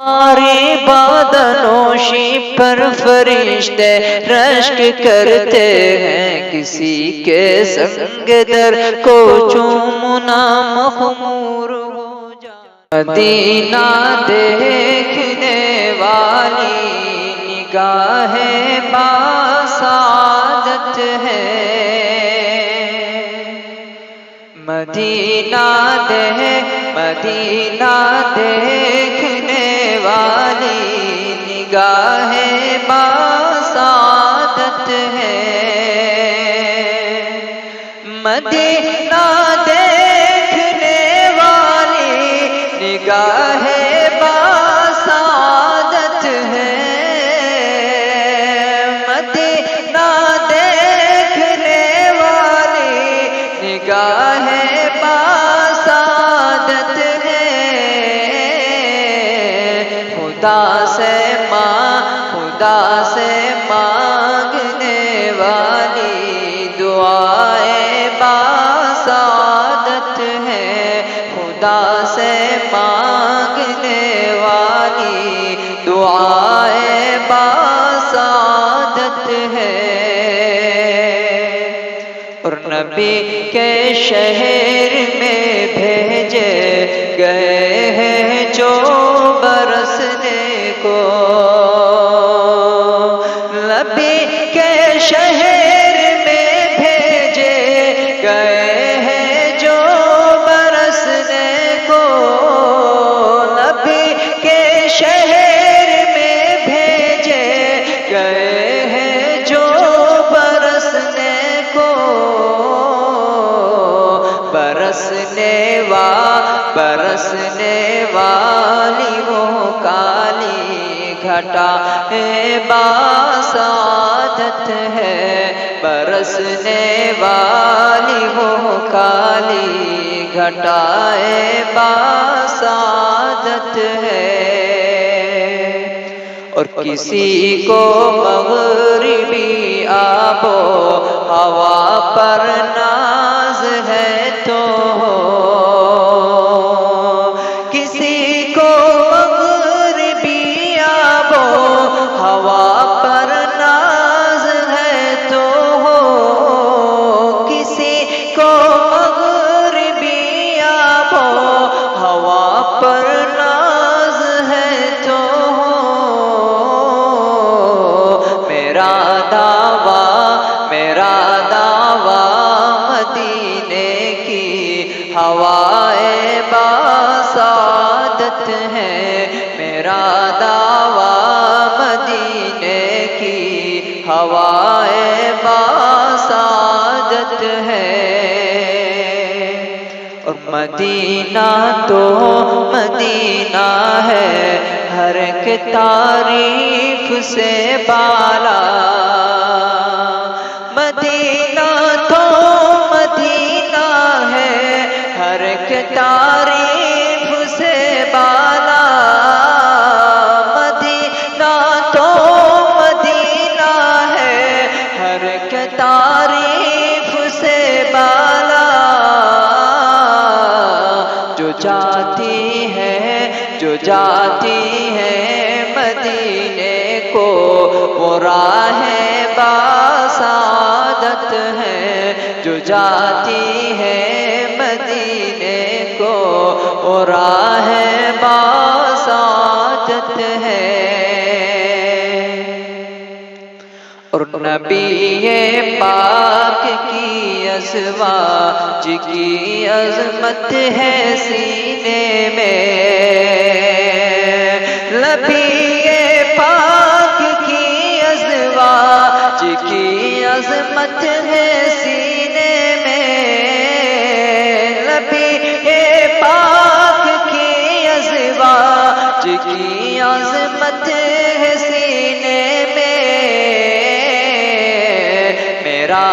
ہماری بادنوشی پر فرشتے رشک کرتے ہیں، کسی کے سنگ در کو چومنا مخمور ہو جائے۔ مدینہ دیکھنے والی نگاہ باسعادت ہے، مدینہ دیکھنے والی نگاہ باسعادت ہے، مدینہ دیکھنے والی نگاہ باسعادت ہے، مدینہ دیکھنے والی نگاہ باسعادت ہے، خدا سے مانگنے والی دعائیں باسعادت ہے، خدا سے مانگنے والی دعائیں باسعادت ہے، اور نبی کے شہر میں بھیجے گئے ہیں جو برسنے کو، نبی کے شہر میں بھیجے گئے ہیں جو برسنے کو، نبی کے شہر میں بھیجے گئے ہیں جو برسنے کو، برسنے والی وہ کالی گھٹائیں باسعادت ہے، برسنے والی وہ کالی گھٹائیں باسعادت ہے، اور کسی کو مغربی آب و ہوا پر ناز ہے تو کسی کو مغربی آب و ہوا پر ناز ہے تو کسی کو مغربی آب و ہوا پر ناز ہے تو میرا دعویٰ مدینے کی ہوائیں باسعادت ہے، میرا دعویٰ مدینے کی ہوائیں باسعادت ہے، اور مدینہ تو مدینہ ہے ہر ایک تعریف سے بالا، مدینہ تو مدینہ ہے ہر ایک تعریف سے بالا، مدینہ تو مدینہ ہے ہر ایک تعریف سے بالا، جو جاتی ہے مدینے کو وہ راہ باسعادت ہے، جو جاتی ہے مدینے کو وہ راہ باسعادت ہے، اور نبی پاک کی ازواج کی عظمت ہے سینے میں، نبی پاک کی ازواج کی عظمت ہے سینے میں، نبی پاک کی ازواج کی عظمت ہے سینے میں، میرا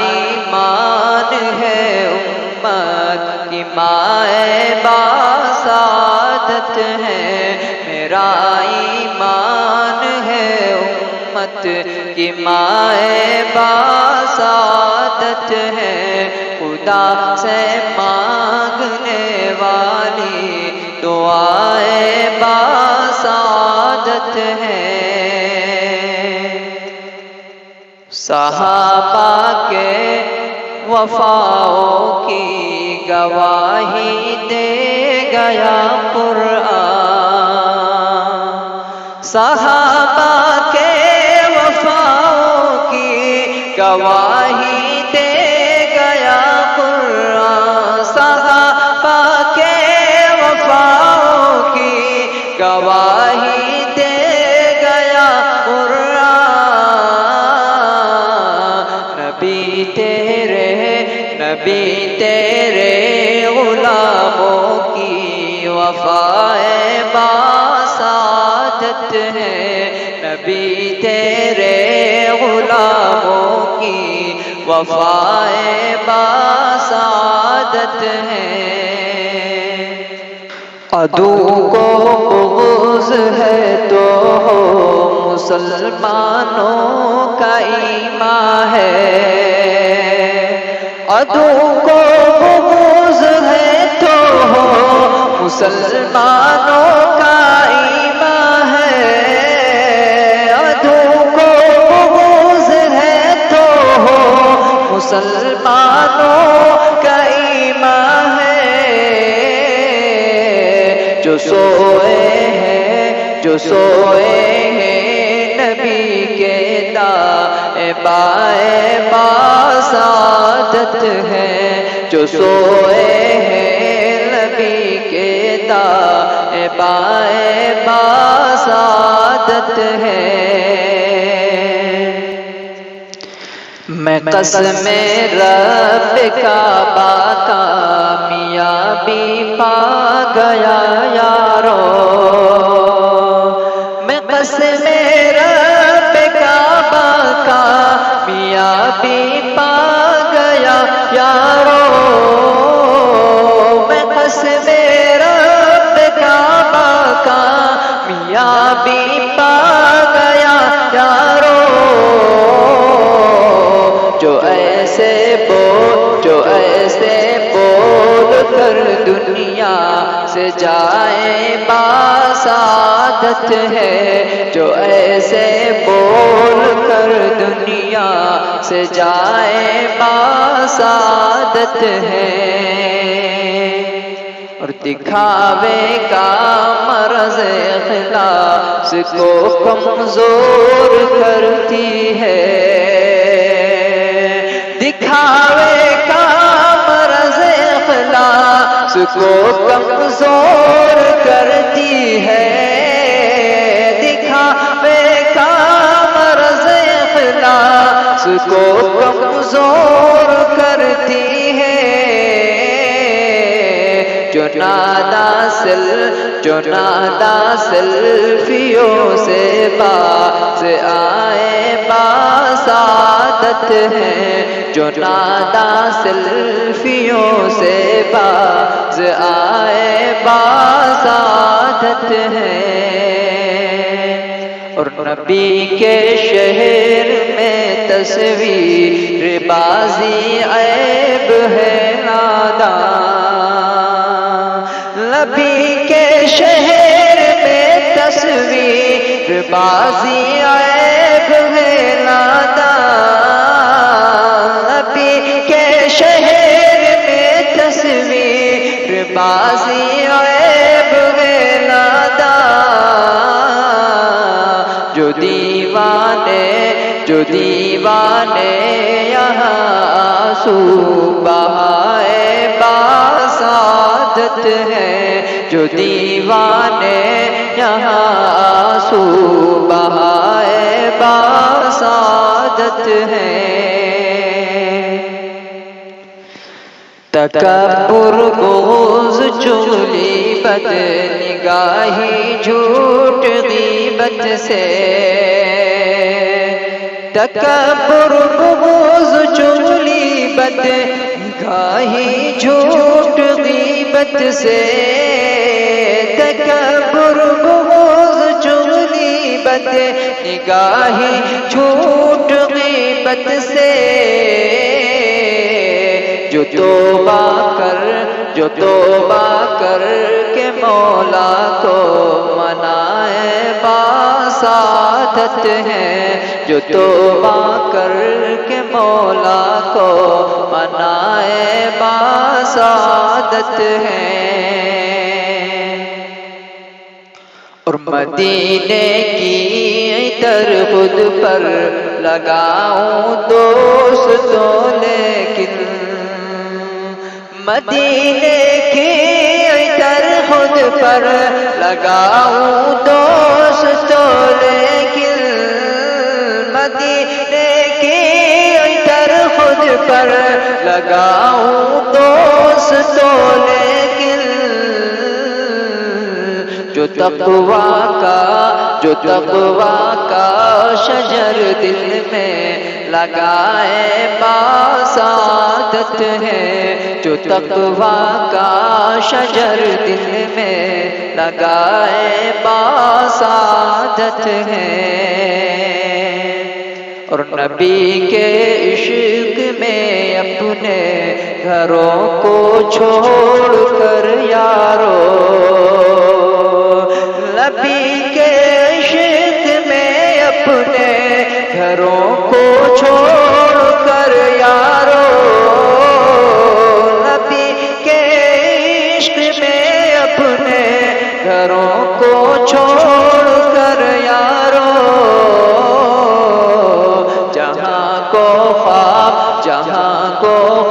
ایمان ہے امت کی مائے باسعادت ہے، میرا ایمان ہے امت کی مائے باسعادت ہے، خدا سے مانگنے والی دعائیں باسعادت ہیں۔ صحابہ کے وفاؤں کی گواہی دے گیا قرآن۔ صحابہ کے وفاؤں کی گواہی دے گیا قرآن۔ صحابہ کے وفاؤں کی گواہی دے گیا قرآن۔ نبی تیرے غلاموں کی وفائیں باسعادت ہیں۔ نبی تیرے غلاموں کی وفائیں باسعادت ہیں۔ عدو کو بغض ہے تو مسلمانوں کا ایمان ہے۔ عدو کو بغض ہے تو مسلمانوں کا ایمان ہے۔ عدو کو بغض ہے تو مسلمانوں کا ایمان ہے۔ جو سوئے ہیں نبی کے دائیں باسعادت ہیں۔ جو سوئے ہیں نبی کے دائیں باسعادت ہیں۔ میں قسم رب کعبہ کامیابی پا گیا یارو۔ میں قسم رب کعبہ کامیابی پا گیا یارو۔ میں قسم رب کعبہ کامیابی پا گیا یارو۔ جو ایسے بول کر دنیا سے جائے باسعادت ہے۔ جو ایسے بول کر دنیا سے جائے باسعادت ہے۔ اور دکھاوے کا مرض اخلاص کو کمزور کرتی ہے۔ دکھاوے کا مرض اخلاص کو کمزور کرتی ہے۔ دکھاوے کا مرض اخلاص کو کمزور کرتی ہے۔ جو نادا سلفیوں سے باز آئے باسعادت ہیں۔ جو نادا سلفیوں سے باز آئے باسعادت ہیں۔ اور نبی کے شہر میں تصویر بازی عیب ہے نادان۔ نبی کے شہر میں تصویر بازی عیب ہے نادان۔ نبی کے شہر میں تصویر بازی عیب ہے نادان۔ جو دیوانے یہاں آنسو بہائے باسعادت ہیں۔ جو دیوانے یہاں آنسو بہائے باسعادت ہیں۔ تکبر بغض چغلی بد نگاہی جھوٹ غیبت سے۔ تکبر بغض چغلی بد نگاہی جھوٹ غیبت سے۔ تکبر بغض چغلی بد نگاہی جھوٹ غیبت سے۔ جو توبہ کر کے مولا کو منائے باسعادت ہیں، جو توبہ کر کے مولا کو منائے باسعادت ہیں۔ اور مدینے کی عطر خود پر لگاؤں دوستوں، لیکن مدینے کی عطر خود پر لگاؤں دوستوں، لیکن مدینے کی عطر خود پر لگاؤں دوستوں، لیکن جو تقویٰ کا شجر دل میں لگائے باسعادت ہے، جو تقویٰ کا شجر دل میں لگائے باسعادت ہے۔ اور نبی کے عشق میں اپنے گھروں کو چھوڑ کر یارو، نبی کے عشق میں اپنے گھروں کو چھوڑ کر یارو، نبی کے عشق میں اپنے گھروں کو چھوڑ کر یارو، جہاں کو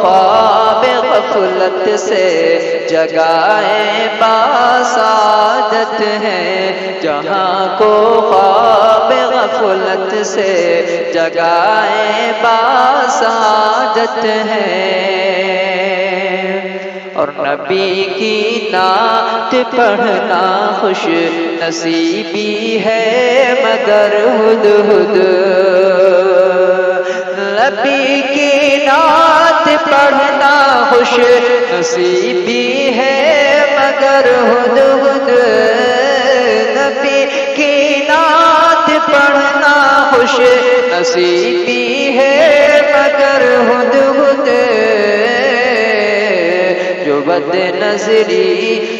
خواب غفلت سے جگائے باسعادت ہیں، جہاں کو خواب غفلت سے جگائے باسعادت ہیں۔ اور نبی کی نعت پڑھنا خوش نصیبی ہے مگر ہدہد، نبی کی نعت پڑھنا خوش نصیبی ہے مگر ہدہد، نبی کی نعت پڑھنا خوش نصیبی ہے مگر ہدہد،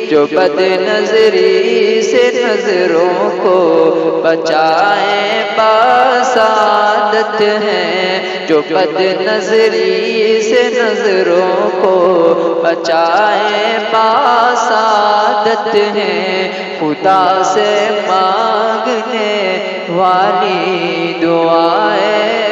جو بد نظری سے نظروں کو بچائے باسعادت ہیں، جو بد نظری سے نظروں کو بچائے باسعادت ہیں، خدا سے مانگنے والی دعائیں